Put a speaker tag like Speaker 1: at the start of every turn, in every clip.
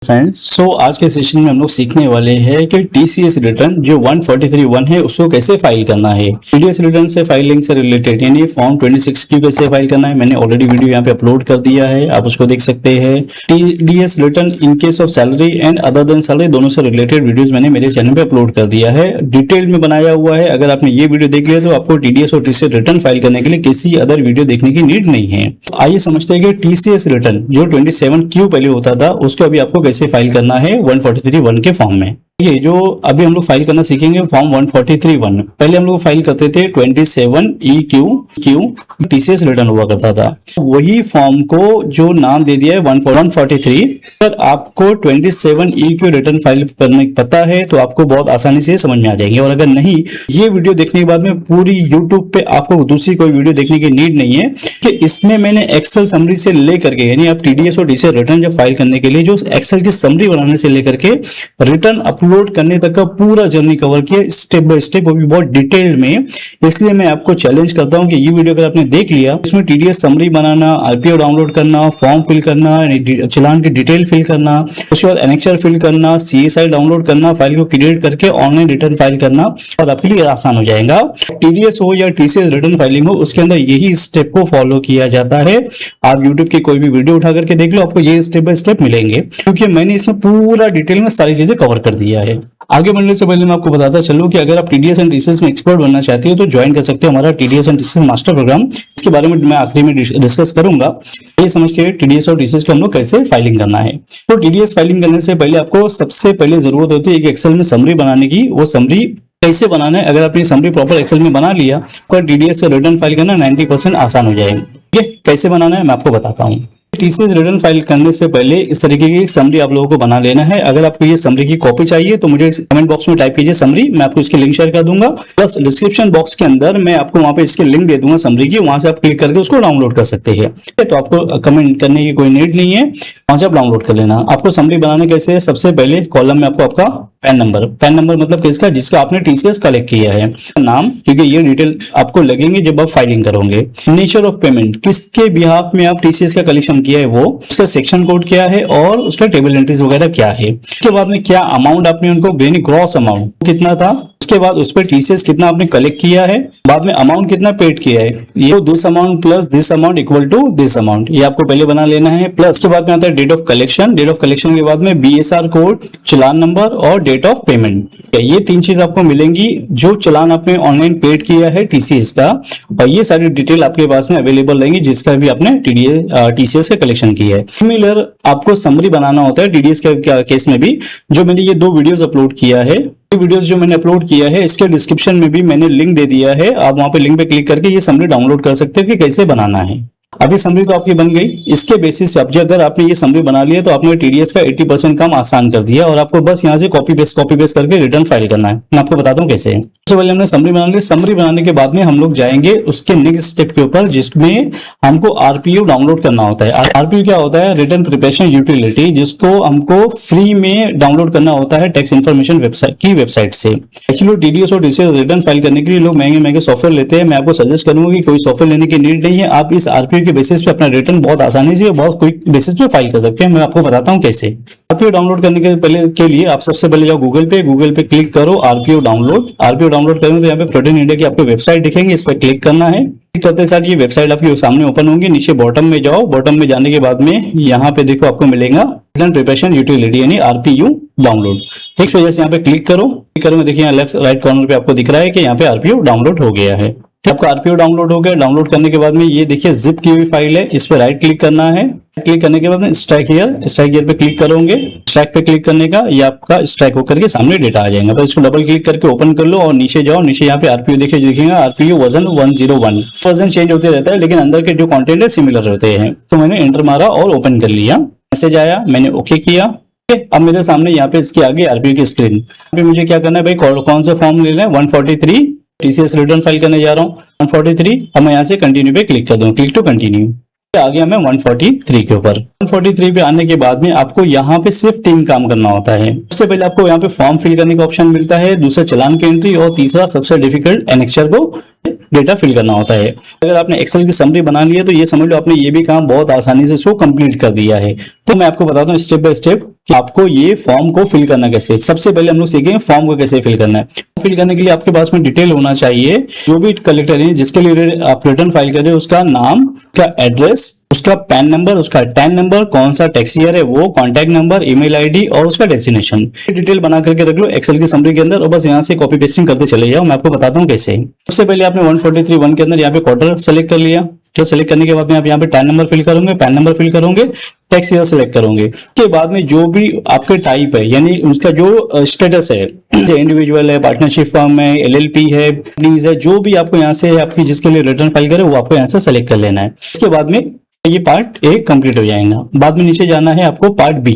Speaker 1: Friends आज के session में हम लोग सीखने वाले हैं कि टीसीएस रिटर्न जो 143(1) है उसको कैसे फाइल करना है। टीडीएस रिटर्न से फाइलिंग से रिलेटेड यानी फॉर्म 26 की कैसे फाइल करना है, मैंने ऑलरेडी वीडियो यहाँ पे अपलोड कर दिया है, आप उसको देख सकते हैं। TDS return in case of salary and other than salary दोनों से रिलेटेड वीडियोस मैंने मेरे चैनल पे अपलोड कर दिया है, डिटेल में बनाया हुआ है। अगर आपने ये वीडियो देख लिया तो आपको टीडीएस और टीसीएस रिटर्न फाइल करने के लिए किसी अदर वीडियो देखने की नीड नहीं है। तो आइए समझते हैं कि टीसीएस रिटर्न जो 27Q पहले होता था उसको अभी आपको कैसे फाइल करना है 143(1) के फॉर्म में। ये जो अभी हम लोग फाइल करना सीखेंगे फॉर्म 143(1), पहले हम लोग फाइल करते थे 27EQ टीसीएस रिटर्न हुआ करता था। वही फॉर्म को जो नाम दे दिया है 143, अगर आपको 27EQ रिटर्न फाइल करने पता है तो आपको बहुत आसानी से समझ में आ जाएंगे। और अगर नहीं, ये वीडियो देखने के बाद में पूरी यूट्यूब पे आपको दूसरी कोई वीडियो देखने की नीड नहीं है कि इसमें मैंने एक्सेल समरी से लेकर के यानी आप टीडीएस और टीसीएस रिटर्न जब फाइल करने के लिए जो एक्सेल की समरी बनाने से लेकर के रिटर्न अपलोड करने तक का पूरा जर्नी कवर किया स्टेप बाय स्टेप, वो भी बहुत डिटेल में। इसलिए मैं आपको चैलेंज करता हूं कि ये वीडियो अगर आपने देख लिया, इसमें टीडीएस समरी बनाना, आरपीओ डाउनलोड करना, फॉर्म फिल करना, चालान की डिटेल फिल करना, उसके बाद एनेक्चर फिल करना, सीएसआई डाउनलोड करना, फाइल को क्रिएट करके ऑनलाइन रिटर्न फाइल करना, और आपके लिए आसान हो जाएगा। टीडीएस हो या टीसीएस रिटर्न फाइलिंग हो, उसके अंदर यही स्टेप को फॉलो किया जाता है। आप यूट्यूब की कोई भी वीडियो उठा करके देख लो, आपको ये स्टेप बाय स्टेप मिलेंगे, क्योंकि मैंने इसमें पूरा डिटेल में सारी चीजें कवर कर दिया है। आगे बढ़ने से पहले मैं आपको बताता चलूं कि अगर आप टीडीएस एंड टीसीएस में एक्सपर्ट बनना चाहते हो तो ज्वाइन कर सकते हो हमारा TDS and TCS master program. इसके बारे में मैं आखिरी में डिस्कस करूंगा। ये समझते हैं टीडीएस और टीसीएस को हम लोग कैसे फाइलिंग करना है। तो टीडीएस फाइलिंग करने से पहले आपको सबसे पहले जरूरत होती है एक एक्सेल में समरी बनाने की। वो समरी कैसे बनाना है, अगर आपने समरी प्रॉपर एक्सेल में बना लिया तो टीडीएस से रिटर्न फाइल करना 90% आसान हो जाएगा। ठीक है, कैसे बनाना है मैं आपको बताता हूँ। टीसीएस रिटर्न फाइल करने से पहले इस तरीके की एक समरी आप लोगों को बना लेना है। अगर आपको ये समरी की कॉपी चाहिए तो मुझे कमेंट बॉक्स में टाइप कीजिए समरी, मैं आपको इसकी लिंक शेयर कर दूंगा। प्लस डिस्क्रिप्शन बॉक्स के अंदर मैं आपको वहां पे इसके लिंक दे दूंगा समरी की, वहां से आप क्लिक करके उसको डाउनलोड कर सकते हैं। तो आपको कमेंट करने की कोई नीड नहीं है, वहां से आप डाउनलोड कर लेना। आपको समरी बनाने कैसे है, सबसे पहले कॉलम में आपको आपका पैन नंबर मतलब किसका, जिसका आपने टीसीएस कलेक्ट किया है, नाम, क्योंकि ये डिटेल आपको लगेंगे जब आप फाइलिंग करोगे। नेचर ऑफ पेमेंट, किसके बिहाफ में आप टीसीएस का कलेक्शन किया है वो, उसका सेक्शन कोड क्या है और उसका टेबल एंट्रीज वगैरह क्या है। उसके बाद में क्या अमाउंट आपने उनको यानी ग्रॉस अमाउंट कितना था, उसके बाद उस पर टीसीएस कितना आपने कलेक्ट किया है, बाद में अमाउंट कितना पेड किया है, ये this amount plus this amount equal to this amount, ये आपको पहले बना लेना है। प्लस के बाद में आता है date of collection, date of collection के बाद में बीएसआर कोड, चालान नंबर और डेट ऑफ पेमेंट। ये तीन चीज आपको मिलेंगी जो चालान आपने ऑनलाइन पेड किया है टीसीएस का, और ये सारी डिटेल आपके पास में अवेलेबल रहेंगी जिसका भी आपने टीसीएस का कलेक्शन किया है। सिमिलर आपको समरी बनाना होता है टीडीएस के केस में भी। जो मैंने ये 2 वीडियोस अपलोड किया है, वीडियोस जो मैंने अपलोड किया है इसके डिस्क्रिप्शन में भी मैंने लिंक दे दिया है, आप वहां पे लिंक पे क्लिक करके ये समरी डाउनलोड कर सकते हो कि कैसे बनाना है। अभी समरी तो आपकी बन गई, इसके बेसिस पे अगर आपने ये समरी बना लिया तो आपने टीडीएस का 80% काम आसान कर दिया, और आपको बस यहाँ से कॉपी पेस्ट करके रिटर्न फाइल करना है। मैं आपको बताता हूँ कैसे। सबसे पहले हमने समरी बना ली। समरी बनाने के बाद में हम लोग जाएंगे उसके नेक्स्ट स्टेप के ऊपर, जिसमें हमको आरपीओ डाउनलोड करना होता है। आरपीओ क्या होता है, रिटर्न प्रिपरेशन यूटिलिटी, जिसको हमको फ्री में डाउनलोड करना होता है टैक्स इन्फॉर्मेशन वेबसाइट से। एक्चुअली टीडीएस और टीसीएस रिटर्न फाइल करने के लिए लोग महंगे सॉफ्टवेयर लेते हैं। मैं आपको सजेस्ट करूंगा कि कोई सॉफ्टवेयर लेने की नीड नहीं है, आप इस आरपीओ के बेसिस पे अपना रिटर्न बहुत आसानी से बहुत क्विक बेसिस पे फाइल कर सकते हैं। मैं आपको बताता हूँ कैसे। आरपीओ डाउनलोड करने के लिए आप सबसे पहले जाओ गूगल पे क्लिक करो आरपीओ डाउनलोड करेंगे तो यहाँ पे प्रोटीन इंडिया की आपको वेबसाइट दिखेंगे, इस पर क्लिक करना है। क्लिक करते साथ ये वेबसाइट आपके सामने ओपन होंगी। नीचे बॉटम में जाओ, बॉटम में जाने के बाद में यहाँ पे देखो आपको मिलेगा रिटर्न प्रिपरेशन यूटिलिटी यानी आरपीयू डाउनलोड। इस वजह से यहाँ पे क्लिक करो, देखिए यहाँ लेफ्ट राइट कॉर्नर पे आपको दिख रहा है कि यहाँ पे आरपीयू डाउनलोड हो गया है। आपका आरपीओ डाउनलोड हो गया। डाउनलोड करने के बाद में ये देखिए जिप की हुई फाइल है, इस पे राइट क्लिक करना है। क्लिक करने के बाद में स्ट्राइक हियर पे क्लिक करोगे। स्ट्राइक पे क्लिक करने का ये आपका स्ट्राइक होकर के सामने डेटा आ जाएगा। तो इसको डबल क्लिक करके ओपन कर लो और नीचे जाओ। नीचे यहाँ पे आरपीओ दिखेगा आरपीओ वर्जन 101। वर्जन चेंज होते रहता है लेकिन अंदर के जो कंटेंट है सिमिलर रहते हैं। तो मैंने एंटर मारा और ओपन कर लिया। मैसेज आया, मैंने ओके किया। अब मेरे सामने यहाँ पे इसके आगे आरपीओ की स्क्रीन। अभी मुझे क्या करना है भाई, कौन सा फॉर्म लेना है, 143 टीसीएस रिटर्न फाइल करने जा रहा हूँ 143। अब मैं यहाँ से कंटिन्यू पे क्लिक कर दूँ, क्लिक टू कंटिन्यू। आ गया मैं 143 के ऊपर। 143 पे आने के बाद में आपको यहाँ पे सिर्फ 3 काम करना होता है। सबसे पहले आपको यहाँ पे फॉर्म फिल करने का ऑप्शन मिलता है, दूसरा चालान की एंट्री, और तीसरा सबसे डिफिकल्ट एनेक्चर को डेटा फिल करना होता है। अगर आपने एक्सेल की समरी बना ली है तो ये समझ लो आपने ये भी काम बहुत आसानी से शो कंप्लीट कर दिया है। तो मैं आपको बताता हूँ स्टेप बाय स्टेप कि आपको ये फॉर्म को फिल करना कैसे। सबसे पहले हम लोग सीखेंगे फॉर्म को कैसे फिल करना है। फिल करने के लिए आपके पास में डिटेल होना चाहिए। जो भी कलेक्टर है जिसके लिए आप रिटर्न फाइल कर रहे हो, उसका नाम, उसका एड्रेस, उसका पैन नंबर, उसका टैन नंबर, कौन सा टैक्स ईयर है वो, कॉन्टैक्ट नंबर, ईमेल आईडी और उसका डेस्टिनेशन, डिटेल बना करके रख लो एक्सेल की समरी के अंदर और बस यहाँ से कॉपी पेस्टिंग करते चले जाओ। मैं आपको बताता हूँ कैसे। सबसे पहले आपने 143(1) के अंदर यहाँ पे क्वार्टर सेलेक्ट कर लिया। तो सेलेक्ट करने के बाद में आप यहाँ पे टैन नंबर फिल करोगे, पैन नंबर फिल करोगे, टैक्स ईयर सेलेक्ट करोगे। उसके बाद में जो भी आपके टाइप है यानी उसका जो स्टेटस है, इंडिविजुअल है, पार्टनरशिप फर्म है, एलएलपी है, कंपनीज है, जो भी आपको यहाँ से आपकी जिसके लिए रिटर्न फाइल करे वो आपको यहाँ से सेलेक्ट कर लेना है। इसके बाद में ये पार्ट ए कंप्लीट हो जाएगा। बाद में नीचे जाना है आपको पार्ट बी।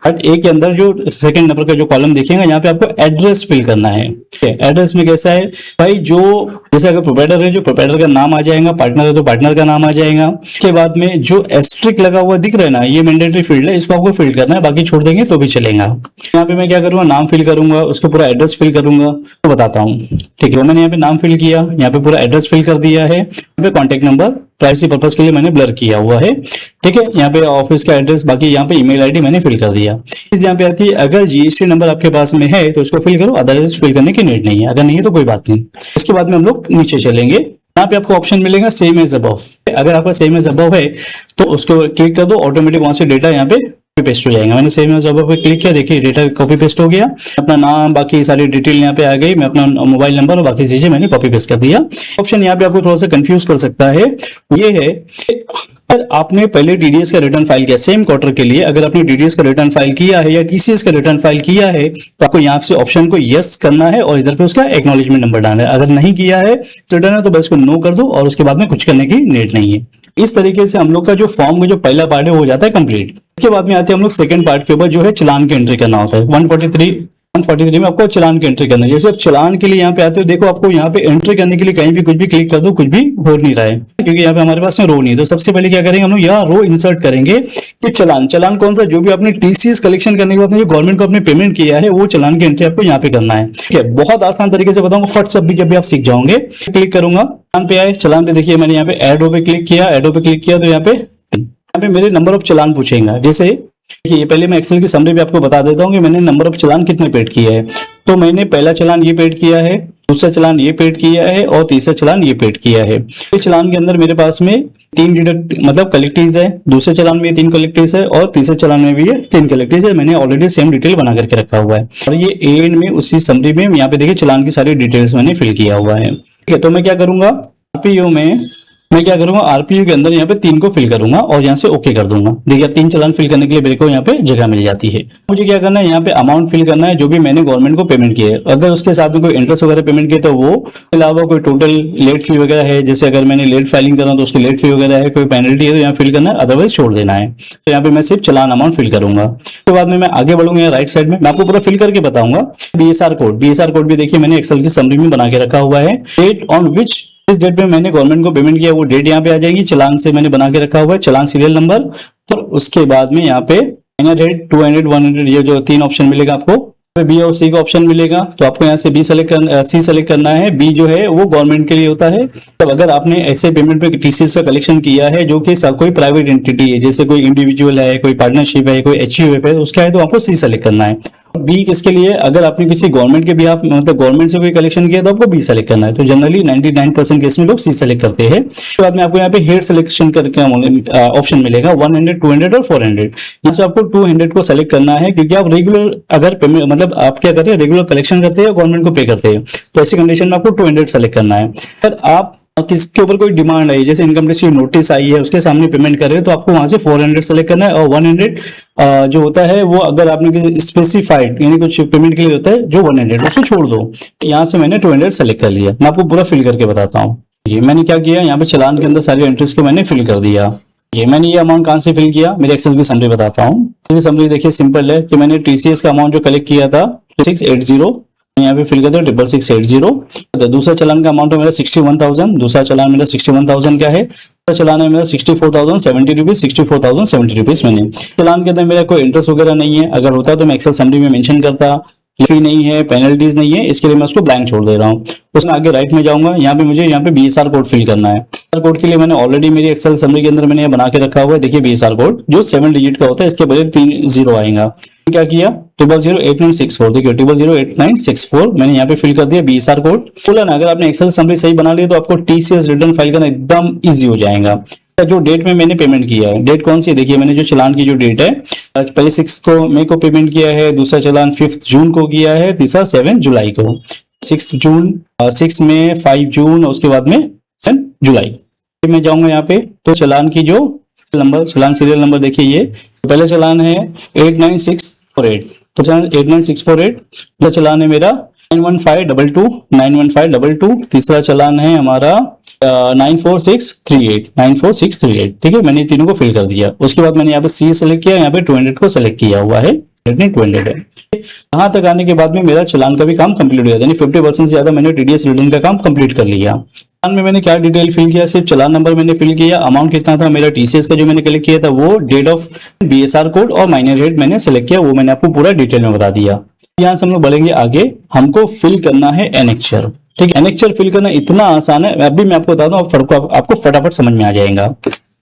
Speaker 1: पार्ट ए के अंदर जो सेकंड नंबर का जो कॉलम देखिएगा यहाँ पे आपको एड्रेस फिल करना है। एड्रेस में कैसा है भाई, जो जैसे अगर प्रोप्राइटर है जो प्रोप्राइटर का नाम आ जाएगा, पार्टनर है तो पार्टनर का नाम आ जाएगा। उसके बाद में जो एस्ट्रिक लगा हुआ दिख रहा है ना, ये मैंडेटरी फील्ड है, इसको आपको फिल करना है, बाकी छोड़ देंगे तो भी चलेगा। यहाँ पे मैं क्या करूंगा, नाम फिल करूंगा, उसका पूरा एड्रेस फिल करूंगा, तो बताता हूँ। ठीक है, मैंने यहाँ पे नाम फिल किया, यहाँ पे पूरा एड्रेस फिल कर दिया है, यहाँ पे कॉन्टेक्ट नंबर प्राइवेसी पर्पस के लिए मैंने ब्लर किया हुआ है। ठीक है, यहाँ पे ऑफिस का एड्रेस, बाकी यहाँ पे ईमेल आईडी मैंने फिल कर दिया। इस यहाँ पे आती है अगर जीएसटी नंबर आपके पास में है तो इसको फिल करो, अदरवाइज फिल करने की नीड नहीं है, अगर नहीं है तो कोई बात नहीं। इसके बाद में हम लोग नीचे चलेंगे, यहाँ पे आपको ऑप्शन मिलेगा सेम एज अबव। अगर आपका सेम एज अबव है तो उसको क्लिक कर दो, ऑटोमेटिक वहां से डेटा यहाँ पे कॉपी पेस्ट हो जाएगा। मैंने सेम एज अबव पे क्लिक किया, देखिए डेटा कॉपी पेस्ट हो गया। अपना नाम, बाकी सारी डिटेल यहाँ पे आ गई, मैं अपना मोबाइल नंबर और बाकी चीजें मैंने कॉपी पेस्ट कर दिया। ऑप्शन यहाँ पे आपको थोड़ा सा कंफ्यूज कर सकता है, ये है अगर आपने पहले टीडीएस का रिटर्न फाइल किया सेम क्वार्टर के लिए, अगर आपने टीडीएस का रिटर्न फाइल किया है या टीसीएस का रिटर्न फाइल किया है तो आपको यहाँ से ऑप्शन को यस करना है और इधर पे उसका एक्नॉलेजमेंट नंबर डालना है। अगर नहीं किया है रिटर्न है तो बस इसको नो कर दो और उसके बाद में कुछ करने की नीड नहीं है। इस तरीके से हम लोग का जो फॉर्म का जो पहला पार्ट है वो हो जाता है कंप्लीट। इसके बाद में आते हैं हम लोग सेकंड पार्ट के ऊपर, जो है चालान की एंट्री करना होता है। 143 में आपको चालान की एंट्री करना है। जैसे आप चालान के लिए यहाँ पे आते हो, देखो आपको यहाँ पे एंट्री करने के लिए कहीं भी कुछ भी क्लिक कर दो, कुछ भी हो नहीं रहा है क्योंकि यहाँ पे हमारे पास में रो नहीं है। तो सबसे पहले क्या करेंगे हम लोग, यहाँ रो इंसर्ट करेंगे कि चालान कौन सा, जो भी आपने टीसीएस कलेक्शन करने के बाद जो गवर्नमेंट को आपने पेमेंट किया है वो चालान की एंट्री आपको यहाँ पे करना है। ठीक है, बहुत आसान तरीके से बताऊंगा, फट सब भी जब भी आप सीख जाओगे। क्लिक करूंगा, चालान पे आए, चालान पे देखिए मैंने यहाँ पे एड पे क्लिक किया, तो यहाँ पे मेरे नंबर ऑफ चालान पूछेगा। जैसे ये पहले मैं एक्सेल की समरी भी आपको बता देता हूँ कि मैंने नंबर ऑफ चालान कितने पेड किया है। तो मैंने पहला चालान ये पेड किया है, दूसरा चालान ये पेड किया है और तीसरा चालान ये पेड किया है। इस चालान के अंदर मेरे पास में 3 डिडक्ट मतलब कलेक्टिव्स है, दूसरे चालान में 3 कलेक्टिव्स है और तीसरे चालान में भी ये 3 कलेक्टिव्स है। मैंने ऑलरेडी सेम डिटेल बना करके रखा हुआ है और ये एंड में उसी समरी में यहाँ पे देखिए चालान की सारी डिटेल्स मैंने फिल किया हुआ है। ठीक है, तो मैं क्या करूंगा, आरपीओ में मैं क्या करूंगा, आरपीयू के अंदर यहाँ पे 3 को फिल करूंगा और यहाँ से ओके कर दूंगा। देखिए 3 चालान फिल करने के लिए मेरे को यहाँ पे जगह मिल जाती है। मुझे क्या करना है, यहाँ पे अमाउंट फिल करना है जो भी मैंने गवर्नमेंट को पेमेंट किया है। अगर उसके साथ में कोई इंटरेस्ट वगैरह पेमेंट किया तो वो, अलावा कोई टोटल लेट फी वगैरह है, जैसे अगर मैंने लेट फाइलिंग करा तो उसकी लेट फी वगैरह है, कोई पेनल्टी है तो यहाँ फिल करना है, अदरवाइज छोड़ देना है। तो यहाँ पे मैं सिर्फ चालान अमाउंट फिल करूंगा। उसके बाद में मैं आगे बढ़ूंगा, राइट साइड में मैं आपको पूरा फिल करके बताऊंगा। बीएसआर कोड भी देखिए मैंने एक्सेल की समरी में बना के रखा हुआ है। डेट ऑन विच, इस डेट में मैंने गवर्नमेंट को पेमेंट किया वो डेट यहाँ पे आ जाएगी। चालान से मैंने बना के रखा हुआ है, चालान सीरियल नंबर। तो उसके बाद में यहाँ पे 200, 100 ये जो 3 ऑप्शन मिलेगा आपको, बी और सी का ऑप्शन मिलेगा। तो आपको यहाँ से सी सेलेक्ट करना है। बी जो है वो गवर्नमेंट के लिए होता है। तब अगर आपने ऐसे पेमेंट पे टीसीएस का कलेक्शन किया है जो कि कोई प्राइवेट एंटिटी है, जैसे कोई इंडिविजुअल है, कोई पार्टनरशिप है, कोई एचयूएफ है, उसका है तो आपको सी सेलेक्ट करना है। बी किसके लिए, अगर आपने किसी गवर्नमेंट के भी आप मतलब गवर्नमेंट से कोई कलेक्शन किया तो आपको बी सेलेक्ट करना है। तो जनरली 99% केस में लोग सी सेलेक्ट करते हैं। उसके बाद में आपको यहाँ पे हेड सिलेक्शन करके ऑप्शन मिलेगा 100, 200 और 400। यहाँ से आपको 200 को सेलेक्ट करना है क्योंकि आप रेगुलर अगर पेमेंट मतलब आप क्या करते हैं, रेगुलर कलेक्शन करते हैं, गवर्नमेंट को पे करते हैं, तो ऐसी कंडीशन में आपको 200 सेलेक्ट करना है। अगर आप किसके ऊपर कोई डिमांड आई, जैसे इनकम टैक्स की नोटिस आई है उसके सामने पेमेंट कर रहे हैं तो आपको वहां से 400 सेलेक्ट करना है। और 100 जो होता है वो अगर आपने स्पेसिफाइड यानी कुछ पेमेंट के लिए होता है जो 100 उसको छोड़ दो। यहाँ से मैंने 200 सेलेक्ट कर लिया। मैं आपको पूरा फिल करके बताता हूँ। ये मैंने क्या किया, यहाँ पे चालान के अंदर सारी एंट्रीज को मैंने फिल कर दिया। ये मैंने ये अमाउंट कहाँ से फिल किया, मेरे एक्सेल की समरी बताता हूँ। समरी देखिए सिंपल है कि मैंने टीसीएस का अमाउंट जो कलेक्ट किया था 680, यहाँ पे फिल कर दो 6680। दूसरा चालान का अमाउंट है मेरा 61,000, दूसरा चालान मेरा 61,000 क्या है, चालान है मेरा 64,070 रुपीज, 64,070 रुपीज। मैंने चालान के अंदर मेरा कोई इंटरेस्ट वगैरह नहीं है, अगर होता तो मैं एक्सेल समरी में मेंशन करता फी नहीं है, पेनल्टीज नहीं है, इसके लिए मैं उसको ब्लैंक छोड़ दे रहा हूँ। उसमें आगे राइट में जाऊंगा, यहाँ पे मुझे यहाँ पे बीएसआर कोड फिल करना है। बीएसआर कोड के लिए मैंने ऑलरेडी मेरी एक्सेल समरी के अंदर मैंने बना के रखा हुआ है। देखिए बीएसआर कोड जो 7 डिजिट का होता है, इसके बजाय 3 जीरो आएगा। क्या किया 0008964, देखिए 0008964 मैंने यहाँ पे फिल कर दिया बीएसआर कोड। बोला ना, अगर आपने एक्सेल समरी सही बना लिया तो आपको टीसीएस रिटर्न फाइल करना एकदम इजी हो जाएगा। जो डेट में मैंने पेमेंट किया है, डेट कौन सी है, देखिए मैंने जो चालान की जो डेट है, पहले 6 को मई को पेमेंट किया है, दूसरा चालान 5 जून को किया है, तीसरा 7 जुलाई को। 6 जून, 6 मई, 5 जून, उसके बाद में 7 जुलाई। मैं जाऊंगा यहाँ पे तो चालान की जो नंबर, चालान सीरियल नंबर देखिए, ये पहला चालान है 89648, तो चालान 89648, पहला चालान है मेरा 91522, तीसरा चालान है हमारा 94638, ठीक है। मैंने तीनों को फिल कर दिया। उसके बाद मैंने यहाँ पे सी सेलेक्ट किया, यहाँ पे 200 को सेलेक्ट किया हुआ है, 200 है। यहाँ तक आने के बाद में मेरा चालान का भी काम कंप्लीट हो गया, यानी 50% से ज्यादा मैंने टीडीएस रिटर्न का काम कंप्लीट कर लिया। चालान में मैंने क्या डिटेल फिल किया, सिर्फ चालान नंबर मैंने फिल किया, अमाउंट कितना था मेरा टीसीएस का जो मैंने कलेक्ट किया था वो, डेट ऑफ, बीएसआर कोड और माइनर रेट मैंने सेलेक्ट किया, वो मैंने आपको पूरा डिटेल में बता दिया। यहाँ से हम लोग बढ़ेंगे आगे, हमको फिल करना है एनेक्चर, ठीक है। एनेक्चर फिल करना इतना आसान है, अभी मैं आपको बता दूं, आपको फटाफट समझ में आ जाएगा।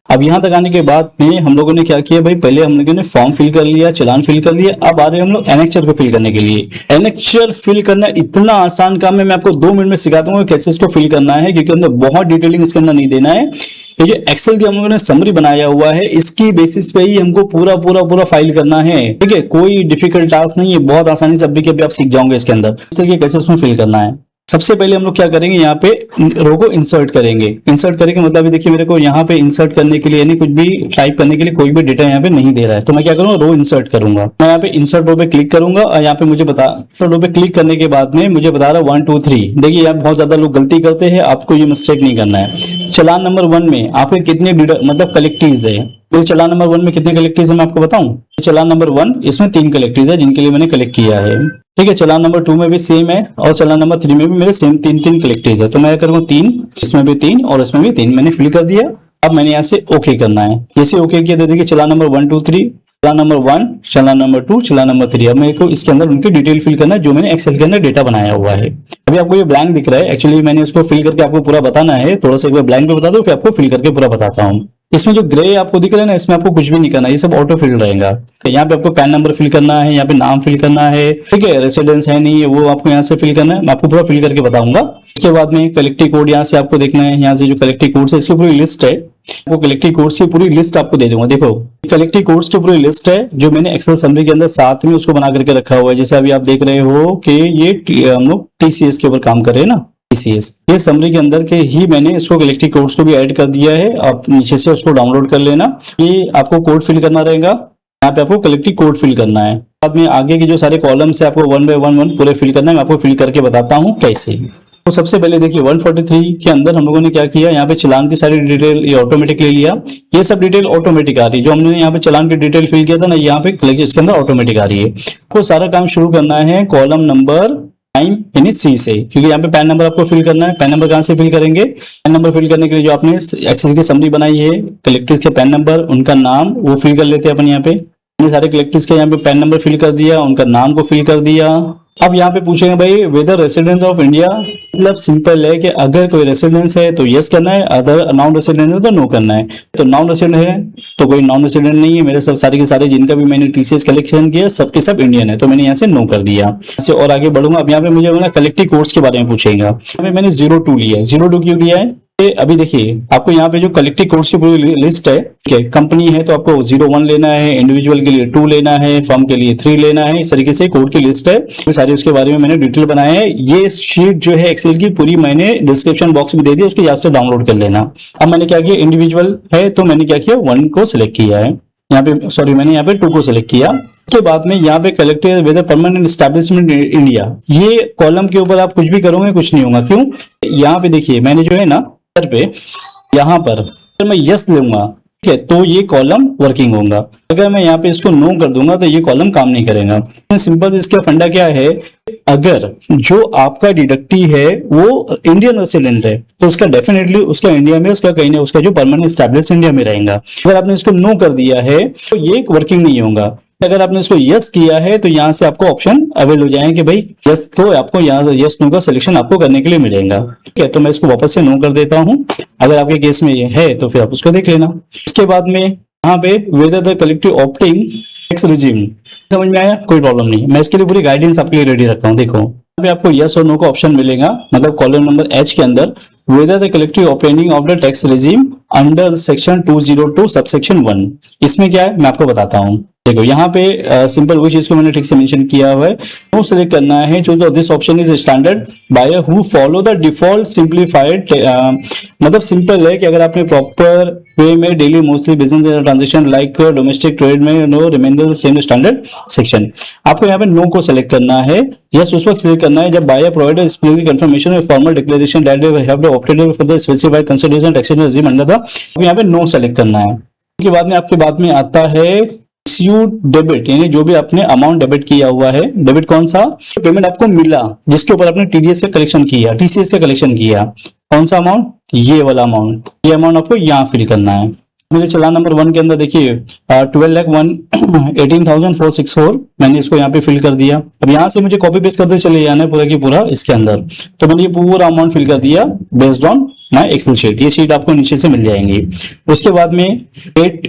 Speaker 1: अब यहाँ तक आने के बाद में हम लोगों ने क्या किया भाई, पहले हम लोगों ने फॉर्म फिल कर लिया, चालान फिल कर लिया, अब आ रहे हम लोग एनेक्चर को फिल करने के लिए। एनेक्चर फिल करना इतना आसान काम है, मैं आपको 2 मिनट में सिखा दूंगा कैसे इसको फिल करना है, क्योंकि अंदर बहुत डिटेलिंग इसके अंदर नहीं देना है। ये जो एक्सेल की हम लोगों ने समरी बनाया हुआ है, इसकी बेसिस पे ही हमको पूरा फाइल करना है, ठीक है। कोई डिफिकल्ट टास्क नहीं है, बहुत आसानी से अभी के अभी आप सीख जाओगे इसके अंदर कैसे उसमें फिल करना है। सबसे पहले हम लोग क्या करेंगे, यहाँ पे रो को इंसर्ट करेंगे। इंसर्ट करेंगे मतलब देखिए मेरे को यहाँ पे इंसर्ट करने के लिए, यानी कुछ भी टाइप करने के लिए कोई भी डेटा यहाँ पे नहीं दे रहा है, तो मैं क्या करूंगा, रो इंसर्ट करूंगा। मैं यहाँ पे इंसर्ट रो पे क्लिक करूंगा और यहाँ पे मुझे रो पे क्लिक करने के बाद में मुझे बता रहा है 1 2 3। देखिए यहाँ बहुत ज्यादा लोग गलती करते हैं, आपको ये मिस्टेक नहीं करना है। चालान नंबर 1 में आपके कितने मतलब कलेक्टिव्स है, तो चालान नंबर 1 में कितने कलेक्टिव्स है मैं आपको बताऊं। चालान नंबर 1 इसमें 3 कलेक्टिव्स है जिनके लिए मैंने कलेक्ट किया है, ठीक है। चालान नंबर 2 में भी सेम है और चालान नंबर 3 में भी मेरे सेम 3 कलेक्टिव्स है, तो मैं करूंगा 3, इसमें भी 3 और इसमें भी 3 मैंने फिल कर दिया। अब मैंने यहाँ से ओके करना है, जैसे ओके किया तो देखिए चालान नंबर 1 2 3, चालान नंबर 1, चालान नंबर 2, चालान नंबर 3। अब मेरे को इसके अंदर उनकी डिटेल फिल करना है जो मैंने एक्सेल के अंदर डेटा बनाया हुआ है। अभी आपको ये ब्लैंक दिख रहा है, एक्चुअली मैंने इसको फिल करके आपको पूरा बताना है, थोड़ा सा एक बार ब्लैंक पे बता दो फिर आपको फिल करके पूरा बताता हूँ। इसमें जो ग्रे आपको दिख रहा है ना, इसमें आपको कुछ भी नहीं करना, ये सब ऑटो फिल रहेगा। यहाँ पे आपको पैन नंबर फिल करना है, यहाँ पे नाम फिल करना है, ठीक है। रेसिडेंस है नहीं है वो आपको यहाँ से फिल करना है, मैं आपको पूरा फिल करके बताऊंगा। इसके बाद में कलेक्टिव कोड यहाँ से आपको देखना है, यहाँ से जो कलेक्टिव कोड है इसकी पूरी लिस्ट है, आपको कलेक्टिव कोड्स की पूरी लिस्ट आपको दे दूंगा। देखो कलेक्टिव कोड्स की पूरी लिस्ट है जो मैंने एक्सेल समरी के अंदर साथ में उसको बना करके रखा हुआ है। जैसे अभी आप देख रहे हो कि ये हम लोग टीसीएस के ऊपर काम कर रहे हैं ना, टीसीएस ये समरी के अंदर के ही मैंने इसको कलेक्टिव कोड्स को भी ऐड कर दिया है। आप नीचे से उसको डाउनलोड कर लेना, ये आपको कोड फिल करना रहेगा, यहाँ पे आपको कलेक्टिव कोड फिल करना है। बाद में आगे के जो सारे कॉलम्स है आपको 1 बाय 1 पूरे फिल करना है, मैं आपको फिल करके बताता हूँ कैसे। तो सबसे पहले देखिए 143 के अंदर हम लोगों ने क्या किया, यहाँ पे चालान की सारी डिटेल ये ऑटोमेटिक ले लिया, ये सब डिटेल ऑटोमेटिक आ रही है। जो हमने यहाँ पे चालान की डिटेल फिल किया था ना, यहाँ पे इसके अंदर ऑटोमेटिक आ रही है। आपको सारा काम शुरू करना है कॉलम नंबर 9 यानी सी से, क्योंकि यहाँ पे पैन नंबर आपको फिल करना है। पैन नंबर कहाँ से फिल करेंगे, पैन नंबर फिल करने के लिए जो आपने एक्सेल की समरी बनाई है, कलेक्टर्स के पैन नंबर, उनका नाम वो फिल कर लेते हैं अपन। यहाँ पे सारे कलेक्टर्स के यहाँ पे पैन नंबर फिल कर दिया, उनका नाम को फिल कर दिया। अब यहाँ पे पूछेंगे भाई वेदर रेसिडेंट ऑफ इंडिया, मतलब सिंपल है कि अगर कोई रेसिडेंस है तो यस करना है, अदर नॉन रेसिडेंट है तो नो करना है। तो नॉन रेसिडेंट है तो कोई नॉन रेसिडेंट नहीं है, मेरे सब सारे के सारे जिनका भी मैंने टीसीएस कलेक्शन किया सबके सब इंडियन है, तो मैंने यहाँ से नो कर दिया। ऐसे और आगे बढ़ूंगा। अब यहाँ पे मुझे कलेक्टिव कोड्स के बारे में पूछेगा, यहाँ पे मैंने 02 लिया है। 02 क्यों लिया है, अभी देखिए आपको यहाँ पे जो कलेक्टिव कोड्स की पूरी लिस्ट है, ठीक है। कंपनी है तो आपको 01 लेना है, इंडिविजुअल के लिए 2 लेना है, फर्म के लिए 3 लेना है, इस तरीके से कोड की लिस्ट है। तो सारे उसके बारे में मैंने डिटेल बनाया है। ये शीट जो है एक्सेल की पूरी मैंने डिस्क्रिप्शन बॉक्स में दे दी, उसको यहाँ से डाउनलोड कर लेना। अब मैंने क्या किया, इंडिविजुअल है तो मैंने क्या किया 1 को सिलेक्ट किया है, यहाँ पे सॉरी मैंने यहाँ पे 2 को सिलेक्ट किया। के बाद में यहाँ पे collected whether permanent establishment India, ये कॉलम के ऊपर आप कुछ भी करोगे कुछ नहीं होगा। क्यों, यहाँ पे देखिए मैंने जो है ना पे यहाँ पर मैं यस लूंगा, ठीक है, तो ये कॉलम वर्किंग होगा। अगर मैं यहाँ पे इसको नो कर दूंगा तो ये कॉलम काम नहीं करेगा। सिंपल इसका फंडा क्या है, अगर जो आपका डिडक्टी है वो इंडियन रेसिडेंट है तो उसका डेफिनेटली उसका इंडिया में उसका कहीं ना उसका जो परमानेंट एस्टैब्लिश इंडिया में रहेगा। अगर आपने इसको नो कर दिया है तो ये वर्किंग नहीं होगा। अगर आपने इसको यस किया है तो यहाँ से आपको ऑप्शन अवेल हो जाएंगे कि भाई यस को आपको यहाँ यस नो का सिलेक्शन आपको करने के लिए मिलेगा। ठीक है, तो मैं इसको वापस से नो कर देता हूँ। अगर आपके केस में ये है तो फिर आप उसको देख लेना। उसके बाद में यहाँ पे whether the collective opting tax regime, समझ में आया? कोई प्रॉब्लम नहीं, मैं इसके लिए पूरी गाइडेंस आपके लिए रेडी रखा हूँ। देखो यहाँ पे आपको यस और नो का ऑप्शन मिलेगा, मतलब कॉलम नंबर एच के अंदर whether the collective operating of the tax regime under section 202 subsection 1। इसमें क्या है मैं आपको बताता हूँ। देखो यहाँ पे सिंपल वही चीज को मैंने ठीक से मेंशन किया हुआ है। नो सेलेक्ट करना है जो this option is standard buyer who follow the default simplified, मतलब सिंपल है कि अगर आपने प्रॉपर वे में daily mostly business transaction like domestic trade में no reminder same standard section, आपको यहाँ पे नो को सेलेक्ट करना है। यस उस वक्त सिलेक्ट करना है जब बायर प्रोवाइड एक्सप्लिसिट कंफर्मेशन और formal declaration that they have opted for the specified consideration taxation regime under the, यहाँ पे नो सेलेक्ट करना है। उसके बाद में आपके बाद में आता है डेबिट, यानी जो भी आपने अमाउंट डेबिट किया हुआ है। डेबिट कौन सा? पेमेंट आपको मिला जिसके ऊपर आपने टीडीएस का कलेक्शन किया, टीसीएस का कलेक्शन किया। कौन सा अमाउंट? ये वाला अमाउंट, ये अमाउंट आपको यहाँ फिल करना है। मेरे चालान नंबर 1 के अंदर देखिए 12,18,464 मैंने इसको यहाँ पे फिल कर दिया। अब यहाँ से मुझे कॉपी पेस्ट करते चले जाना है पूरा की पूरा इसके अंदर, तो मैंने ये पूरा अमाउंट फिल कर दिया based on my excel sheet. ये शीट आपको नीचे से मिल जाएंगी। उसके बाद में डेट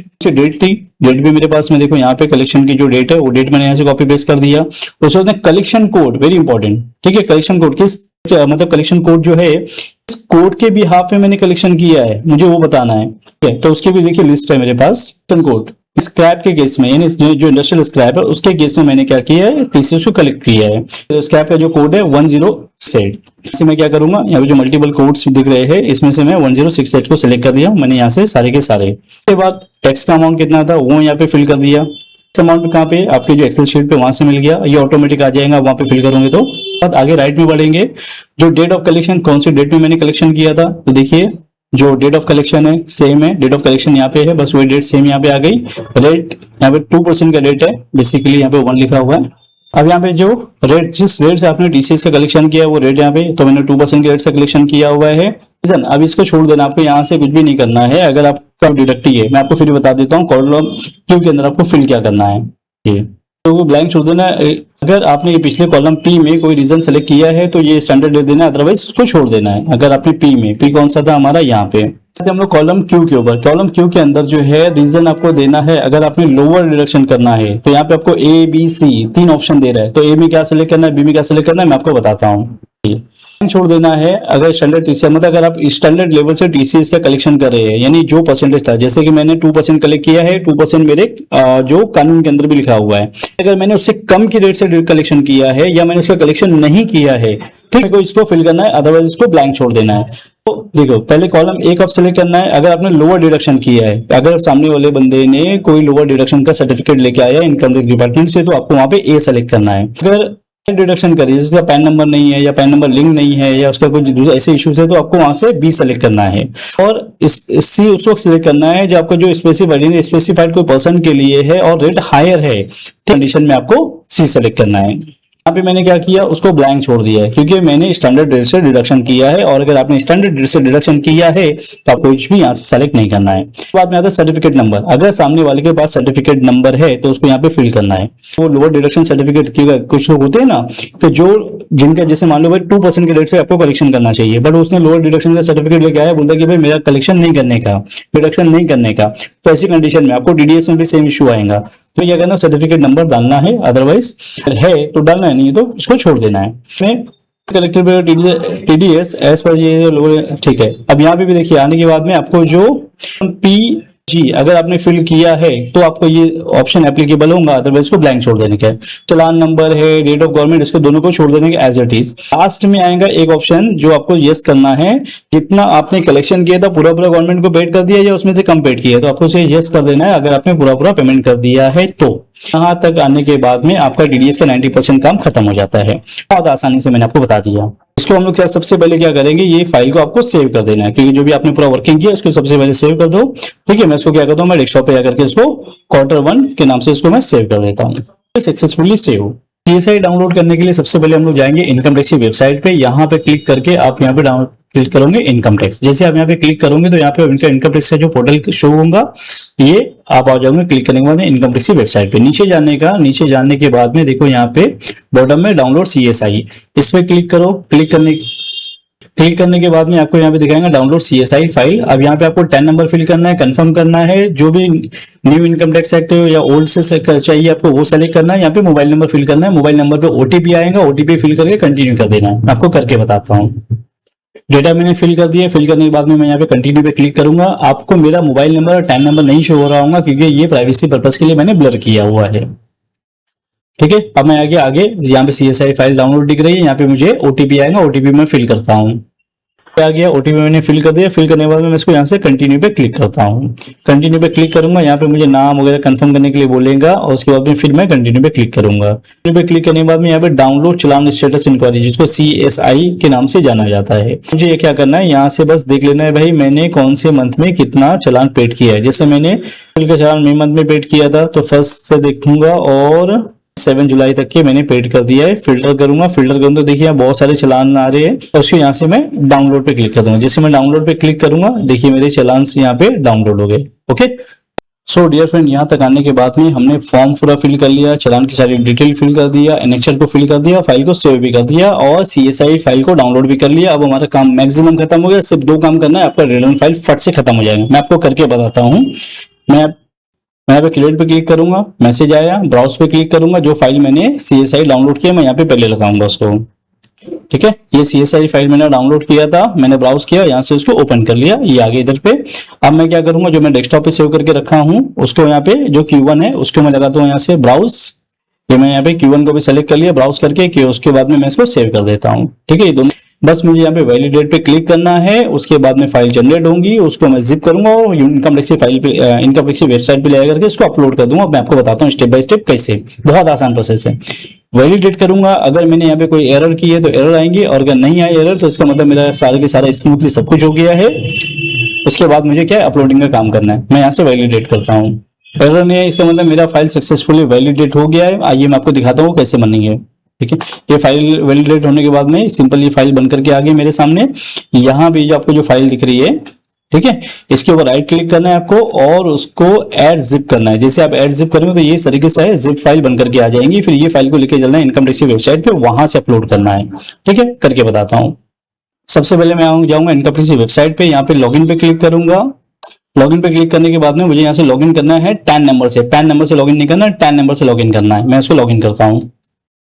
Speaker 1: थी, डेट भी मेरे पास में देखो यहाँ पे कलेक्शन की जो डेट है वो डेट मैंने यहाँ से कॉपी पेस्ट कर दिया। उसके बाद कलेक्शन कोड, वेरी इंपॉर्टेंट, ठीक है। कलेक्शन कोड किस मतलब कलेक्शन कोड जो है इस कोड के भी हाफ में मैंने कलेक्शन किया है, मुझे वो बताना है, ठीक है। तो उसकी भी देखिए लिस्ट है मेरे पास। कलेक्शन कोड स्क्रैप के केस में, यानी जो इंडस्ट्रियल स्क्रैप है उसके केस में मैंने क्या किया है, टीसीएस को कलेक्ट किया है। तो स्क्रैप का जो कोड है 1068, इसे मैं क्या करूंगा, यहाँ पे जो मल्टीपल कोड्स दिख रहे हैं इसमें से मैं 1068 को सिलेक्ट कर दिया मैंने यहाँ से सारे के सारे। उसके बाद टैक्स का अमाउंट कितना था वो यहाँ पे फिल कर दिया। इस अमाउंट कहाँ पे, आपके जो एक्सेल शीट पे वहां से मिल गया, ये ऑटोमेटिक आ जाएगा वहां पे फिल करोगे तो। बाद आगे राइट में बढ़ेंगे, जो डेट ऑफ कलेक्शन कौन सी डेट में मैंने कलेक्शन किया था, तो देखिए जो डेट ऑफ कलेक्शन है सेम है, डेट ऑफ कलेक्शन यहाँ पे है, बस वही डेट सेम यहाँ पे आ गई। रेट यहाँ पे 2% का रेट है, बेसिकली यहाँ पे 1 लिखा हुआ है। अब यहाँ पे जो रेट, जिस रेट से आपने टीसीएस का कलेक्शन किया है वो रेट यहाँ पे, तो मैंने 2% के रेट से कलेक्शन किया हुआ है। अब इसको छोड़ देना, आपको यहाँ से कुछ भी नहीं करना है। अगर आपका डिडक्ट ही है, मैं आपको फिर बता देता हूँ कॉलम क्यू के अंदर आपको फिल क्या करना है, तो वो ब्लैंक छोड़ देना। अगर आपने ये पिछले कॉलम पी में कोई रीजन सेलेक्ट किया है तो ये स्टैंडर्ड दे देना, अदरवाइज उसको छोड़ देना है। अगर आपने पी में, पी कौन सा था हमारा यहाँ पे, हम लोग कॉलम क्यू के ऊपर, कॉलम क्यू के अंदर जो है रीजन आपको देना है। अगर आपने लोअर डिडक्शन करना है तो यहाँ पे आपको ए बी सी 3 ऑप्शन दे रहा है, तो ए में क्या सेलेक्ट करना है, बी में क्या सेलेक्ट करना है, मैं आपको बताता हूँ। छोड़ देना है अगर स्टैंडर्ड टीसीएस, मतलब अगर आप स्टैंडर्ड लेवल से टीसीएस का कलेक्शन कर रहे हैं, यानी जो परसेंटेज था, जैसे कि मैंने 2% कलेक्ट किया है, 2% मेरे जो कानून के अंदर भी लिखा हुआ है। अगर मैंने उससे कम की रेट से कलेक्शन किया है या मैंने उसका कलेक्शन नहीं किया है, ठीक है, इसको फिल करना है, अदरवाइज इसको ब्लैंक छोड़ देना है। तो देखो पहले कॉलम ए कब सेलेक्ट करना है, अगर आपने लोअर डिडक्शन किया है, अगर सामने वाले बंदे ने कोई लोअर डिडक्शन का सर्टिफिकेट लेके आया इनकम टैक्स डिपार्टमेंट से, तो आपको वहां पे ए सेलेक्ट करना है। अगर डिडक्शन करिए जिसका पैन नंबर नहीं है या पैन नंबर लिंक नहीं है या उसका कोई दूसरा ऐसे इश्यूज है, तो आपको वहां से बी सेलेक्ट करना है। और सी उस वक्त सिलेक्ट करना है जब आपका जो स्पेसिफाइड कोई पर्सन के लिए है और रेट हायर है, कंडीशन में आपको सी सेलेक्ट करना है। यहाँ पे मैंने क्या किया, उसको ब्लैंक छोड़ दिया है क्योंकि मैंने स्टैंडर्ड रेट से डिडक्शन किया है, और अगर आपने स्टैंडर्ड रेट से डिडक्शन किया है तो आपको कुछ भी यहाँ से सेलेक्ट नहीं करना है। बाद में आता है सर्टिफिकेट नंबर, अगर सामने वाले के पास सर्टिफिकेट नंबर है तो उसको यहाँ पे फिल करना है। वो लोअर डिडक्शन सर्टिफिकेट की कुछ लोग होते हैं ना, तो जो जिनका जैसे मान लो भाई 2% के रेट से आपको कलेक्शन करना चाहिए, बट उसने लोअर डिडक्शन का सर्टिफिकेट लेके आया, बोलता है कि भाई मेरा कलेक्शन नहीं करने का, डिडक्शन नहीं करने का, तो ऐसी कंडीशन में आपको डीडीएस में भी सेम इशू आएगा। तो ये कहना सर्टिफिकेट नंबर डालना है, अदरवाइज है तो डालना है, नहीं तो इसको छोड़ देना है। कलेक्टर टीडीएस एज पर ये ठीक है। अब यहाँ पे भी देखिए आने के बाद में आपको जो पी जी अगर आपने फिल किया है तो आपको ये ऑप्शन एप्लीकेबल होगा, अदरवाइज इसको ब्लैंक छोड़ देने का है। चलान नंबर है, डेट ऑफ गवर्नमेंट, इसको दोनों को छोड़ देने का एज इट इज। लास्ट में आएगा एक ऑप्शन जो आपको यस करना है, जितना आपने कलेक्शन किया था पूरा गवर्नमेंट को पेड कर दिया या उसमें से कम पेड किया, तो आपको उसे यस कर देना है अगर आपने पूरा पेमेंट कर दिया है तो। यहाँ तक आने के बाद में आपका डीडीएस का 90% काम खत्म हो जाता है। बहुत आसानी से मैंने आपको बता दिया। इसको हम लोग क्या सबसे पहले क्या करेंगे, ये फाइल को आपको सेव कर देना है, क्योंकि जो भी आपने पूरा वर्किंग किया उसको सबसे पहले सेव कर दो। ठीक है, मैं इसको क्या करता हूँ, मैं डेस्कटॉप पे जाकर के इसको Q1 के नाम से इसको मैं सेव कर देता हूँ। Successfully save. टीएसआई डाउनलोड करने के लिए सबसे पहले हम लोग जाएंगे इनकम टैक्स की वेबसाइट पे, यहाँ पे क्लिक करके आप यहाँ पे क्लिक करोगे इनकम टैक्स। जैसे आप यहाँ पे क्लिक करोगे तो यहाँ पे इनका इनकम टैक्स का जो पोर्टल शो होगा, ये आप आ जाओगे क्लिक करने के बाद इनकम टैक्स की वेबसाइट पे। नीचे जाने के बाद में देखो यहाँ पे बॉटम में डाउनलोड CSI, इस पे क्लिक करो। क्लिक करने के बाद में आपको यहाँ पे दिखाएगा डाउनलोड CSI फाइल। अब यहाँ पे आपको 10 नंबर फिल करना है, कंफर्म करना है। जो भी न्यू इनकम टैक्स एक्ट या ओल्ड से चाहिए आपको वो सेलेक्ट करना है। यहाँ पे मोबाइल नंबर फिल करना है, मोबाइल नंबर पे OTP आएगा, OTP फिल करके कंटिन्यू कर देना है। मैं आपको करके बताता हूँ। डेटा मैंने फिल कर दिया, फिल करने के बाद में मैं यहाँ पे कंटिन्यू पे क्लिक करूंगा। आपको मेरा मोबाइल नंबर और 10 नंबर नहीं शो हो रहा होगा क्योंकि ये प्राइवेसी पर्पज के लिए मैंने ब्लर किया हुआ है। ठीक है, अब मैं आगे यहाँ पे CSI फाइल डाउनलोड दिख रही है, यहाँ पे मुझे OTP आएगा, OTP मैं फिल करता हूँ। आ गया OTP मैंने फिल कर दिया। फिल करने के बाद मैं इसको यहाँ से कंटिन्यू पे क्लिक करता हूँ। कंटिन्यू पे क्लिक करूंगा, यहाँ पे मुझे नाम वगैरह कंफर्म करने के लिए बोलेगा और उसके बाद में फिर मैं कंटिन्यू पे क्लिक करूंगा। कंटिन्यू पे क्लिक करने के बाद में यहाँ पे डाउनलोड चालान स्टेटस इंक्वायरी, जिसको CSI के नाम से जाना जाता है, मुझे ये क्या करना है, यहाँ से बस देख लेना है भाई मैंने कौन से मंथ में कितना चालान पेड किया है। जैसे मैंने का चालान मई मंथ में पेड किया था तो फर्स्ट से देखूंगा और 7 जुलाई तक के मैंने पेड कर दिया है। फिल्टर करूंगा, फिल्टर करूंगा तो देखिए बहुत सारे चालान आ रहे हैं, तो उसको यहाँ से मैं डाउनलोड पे क्लिक कर दूंगा। जैसे मैं डाउनलोड पे क्लिक करूंगा देखिए मेरे चालान यहाँ पे डाउनलोड हो गए। ओके, सो डियर फ्रेंड, यहाँ तक आने के बाद में हमने फॉर्म पूरा फिल कर लिया, चालान की सारी डिटेल फिल कर दिया, एनेक्चर को फिल कर दिया, फाइल को सेव भी कर दिया और CSI फाइल को डाउनलोड भी कर लिया। अब हमारा काम मैक्सिमम खत्म हो गया, सिर्फ 2 काम करना है, आपका रिटर्न फाइल फट से खत्म हो जाएगा। मैं आपको करके बताता हूँ। मैं यहाँ पे क्रिएट पे क्लिक करूंगा, मैसेज आया, ब्राउज पे क्लिक करूंगा, जो फाइल मैंने CSI डाउनलोड किया मैं यहाँ पे पहले लगाऊंगा उसको। ठीक है, ये CSI फाइल मैंने डाउनलोड किया था, मैंने ब्राउज किया, यहाँ से उसको ओपन कर लिया, ये आगे इधर पे। अब मैं क्या करूंगा, जो मैं डेस्कटॉप पे सेव करके रखा हूँ उसको यहाँ पे जो Q1 है उसको मैं लगाता हूँ यहाँ से ब्राउज। ये मैं यहाँ पे Q1 को भी सेलेक्ट कर लिया ब्राउज करके, उसके बाद में मैं इसको सेव कर देता हूँ। ठीक है, ये दोनों बस मुझे यहाँ पे वैलिडेट पे क्लिक करना है, उसके बाद में फाइल जनरेट होंगी, उसको मैं जिप करूंगा और इनकम टैक्स की फाइल पे इनकम टैक्स की वेबसाइट पे ले करके इसको अपलोड कर दूंगा। मैं आपको बताता हूँ स्टेप बाय स्टेप कैसे, बहुत आसान प्रोसेस है। वैलिडेट करूंगा, अगर मैंने यहाँ पे कोई एरर की है तो एरर आएंगी और अगर नहीं आई एरर तो इसका मतलब मेरा सारा के सारा स्मूथली सब कुछ हो गया है। उसके बाद मुझे क्या है, अपलोडिंग का काम करना है। मैं यहाँ से वैलिडेट करता हूँ, एरर नहीं है इसका मतलब मेरा फाइल सक्सेसफुली वैलिडेट हो गया है। आइए मैं आपको दिखाता हूँ कैसे बनेंगे। ठीक है, ये फाइल वैलिडेट होने के बाद में सिंपल ये फाइल बनकर के आ गई मेरे सामने। यहाँ पे जो आपको जो फाइल दिख रही है, ठीक है, इसके ऊपर राइट क्लिक करना है आपको और उसको ऐड जिप करना है। जैसे आप ऐड जिप करेंगे तो ये इस तरीके से जिप फाइल बनकर के आ जाएंगी। फिर ये फाइल को लेके चलना है इनकम टैक्स की वेबसाइट पे, वहां से अपलोड करना है। ठीक है, करके बताता हूँ। सबसे पहले मैं जाऊंगा इनकम टैक्स की वेबसाइट पे, यहाँ पे लॉगिन पे क्लिक करूंगा। लॉगिन पे क्लिक करने के बाद में मुझे यहाँ से लॉगिन करना है पैन नंबर से। पैन नंबर से लॉगिन नहीं करना है, पैन नंबर से लॉगिन करना है। मैं उसको लॉगिन करता हूँ।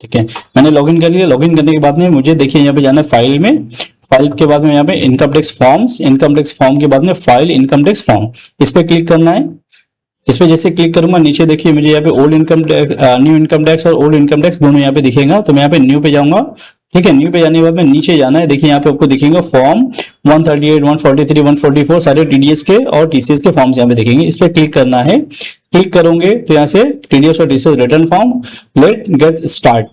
Speaker 1: ठीक है, मैंने लॉगिन कर लिया। लॉगिन करने के बाद में मुझे देखिए यहाँ पे जाना है फाइल में, फाइल के बाद में यहाँ पे income tax forms, income tax form के बाद में फाइल इनकम टैक्स फॉर्म, इस पे क्लिक करना है। इस पे जैसे क्लिक करूंगा नीचे देखिए मुझे यहाँ पे old income tax, new income tax और ओल्ड इनकम टैक्स दोनों यहाँ पे दिखेगा। तो मैं यहाँ पे न्यू पे जाऊंगा। ठीक है, न्यू पे जाने के बाद में नीचे जाना है, देखिए यहाँ पे आपको दिखेंगे फॉर्म 138, 143, 144 सारे TDS के और TCS के फॉर्म्स यहाँ पे दिखेंगे। इस पे क्लिक करना है। क्लिक करोगे तो यहाँ से TDS और TCS return form, let get start,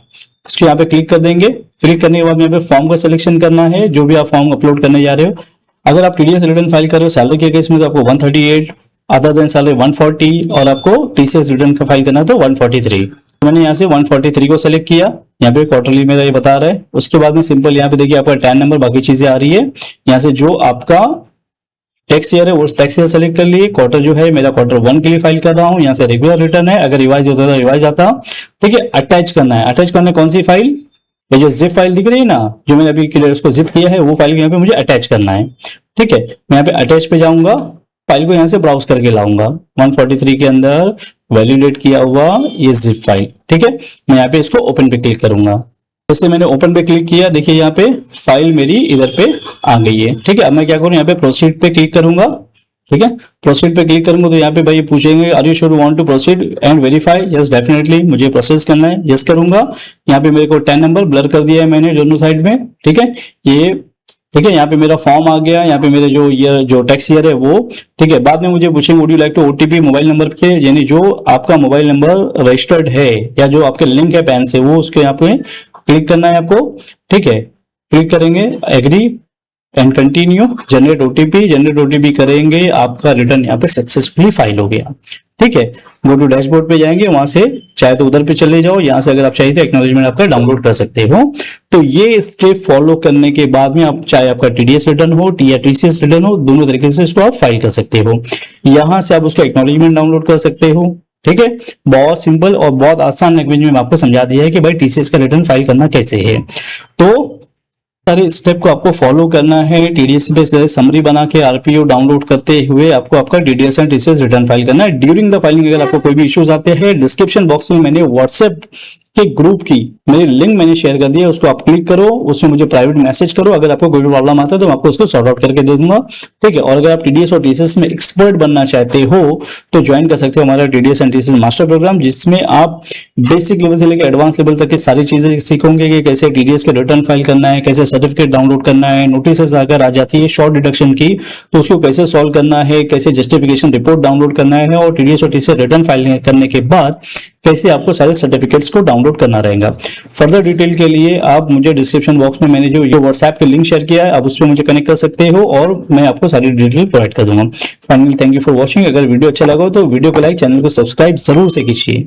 Speaker 1: इसको यहाँ पे क्लिक कर देंगे। क्लिक करने के बाद यहाँ पे फॉर्म का सिलेक्शन करना है, जो भी आप फॉर्म अपलोड करने जा रहे हो। अगर आप TDS रिटर्न फाइल कर रहे हो सैलरी के केस में तो आपको 138, अदर देन सैलरी 140 और आपको TCS रिटर्न का फाइल करना है तो 143। मैंने यहाँ से 143 को सेलेक्ट किया, यहाँ पे क्वार्टरली मेरा ये बता रहा है। उसके बाद में सिंपल यहाँ पे देखिए आपका टैन नंबर बाकी चीजें आ रही है। यहाँ से जो आपका टैक्स ईयर है वो टैक्स ईयर सेलेक्ट कर लिए। क्वार्टर जो है मेरा Q1 के लिए फाइल कर रहा हूँ। यहाँ से रेगुलर रिटर्न है, अगर रिवाइज होता तो रिवाइज आता। ठीक है, अटैच करना है। अटैच करना है कौन सी फाइल, ये जो जिप फाइल दिख रही है ना, जो मैंने अभी क्लियर उसको जिप किया है, वो फाइल यहाँ पे मुझे अटैच करना है। ठीक है, मैं यहाँ पे अटैच पे जाऊंगा, फाइल को यहाँ से ब्राउज करके लाऊंगा। 143 के अंदर वैलिडेट किया हुआ ये जिप फाइल। ठीक है, मैं यहाँ पे इसको ओपन पे क्लिक करूंगा। जैसे मैंने ओपन पे क्लिक किया देखिए यहाँ पे फाइल मेरी इधर पे आ गई है। ठीक है, अब मैं क्या करूँ, यहाँ पे प्रोसीड पे क्लिक करूंगा। ठीक है, प्रोसीड पे क्लिक करूंगा तो यहाँ पे भाई पूछेंगे are you sure want to proceed and verify, yes definitely मुझे प्रोसेस करना है, यस करूंगा। यहाँ पे मेरे को 10 नंबर ब्लर कर दिया है मैंने दोनों साइड में। ठीक है, ये ठीक है, यहाँ पे मेरा फॉर्म आ गया, यहाँ पे मेरे जो टैक्स ईयर है वो। ठीक है, बाद में मुझे पूछेंगे would you like to OTP mobile number के, यानी जो आपका मोबाइल नंबर रजिस्टर्ड है या जो आपके लिंक है पैन से, वो उसके यहाँ पे क्लिक करना है आपको। ठीक है, क्लिक करेंगे, agree and continue, generate OTP करेंगे, आपका रिटर्न यहाँ पे सक्सेसफुली फाइल हो गया। ठीक है, गो टू डैशबोर्ड पे जाएंगे, वहां से चाहे तो उधर पे चले जाओ, यहाँ से अगर आप चाहिए तो एक्नॉलेजमेंट आपका डाउनलोड कर सकते हो। तो ये स्टेप फॉलो करने के बाद में आप चाहे आपका टीडीएस रिटर्न हो या टीसीएस रिटर्न हो, दोनों तरीके से इसको आप फाइल कर सकते हो। यहां से आप उसका एक्नॉलेजमेंट डाउनलोड कर सकते हो। ठीक है, बहुत सिंपल और बहुत आसान लैंग्वेज में आपको समझा दिया है कि भाई टीसीएस का रिटर्न फाइल करना कैसे है। तो सारे स्टेप को आपको फॉलो करना है। टीडीएस पे समरी बना के आरपीओ डाउनलोड करते हुए आपको आपका DDS and TCS return file करना है। ड्यूरिंग द फाइलिंग अगर आपको कोई भी इश्यूज आते हैं, डिस्क्रिप्शन बॉक्स में मैंने व्हाट्सएप के ग्रुप की मेरी लिंक मैंने शेयर कर दिया, उसको आप क्लिक करो, उसमें मुझे प्राइवेट मैसेज करो। अगर आपको कोई भी प्रॉब्लम आता है तो मैं आपको उसको सॉर्ट आउट करके दे दूंगा। ठीक है, और अगर आप टीडीएस और टीसीएस में एक्सपर्ट बनना चाहते हो तो ज्वाइन कर सकते हो हमारा TDS and TCS master program, जिसमें आप बेसिक लेवल से लेकर एडवांस लेवल तक की सारी चीजें सीखोगे कि कैसे टीडीएस के रिटर्न फाइल करना है, कैसे सर्टिफिकेट डाउनलोड करना है, नोटिस अगर आ जाती है शॉर्ट डिडक्शन की तो उसको कैसे सॉल्व करना है, कैसे जस्टिफिकेशन रिपोर्ट डाउनलोड करना है, और टीडीएस और टीसीएस रिटर्न फाइल करने के बाद कैसे आपको सारे सर्टिफिकेट्स को डाउनलोड करना रहेगा। फर्दर डिटेल के लिए आप मुझे डिस्क्रिप्शन बॉक्स में मैंने जो ये व्हाट्सएप के लिंक शेयर किया है, आप उस पर मुझे कनेक्ट कर सकते हो और मैं आपको सारी डिटेल प्रोवाइड कर दूंगा। Finally thank you for watching. अगर वीडियो अच्छा लगा हो तो वीडियो को लाइक, चैनल को सब्सक्राइब जरूर से कीजिए।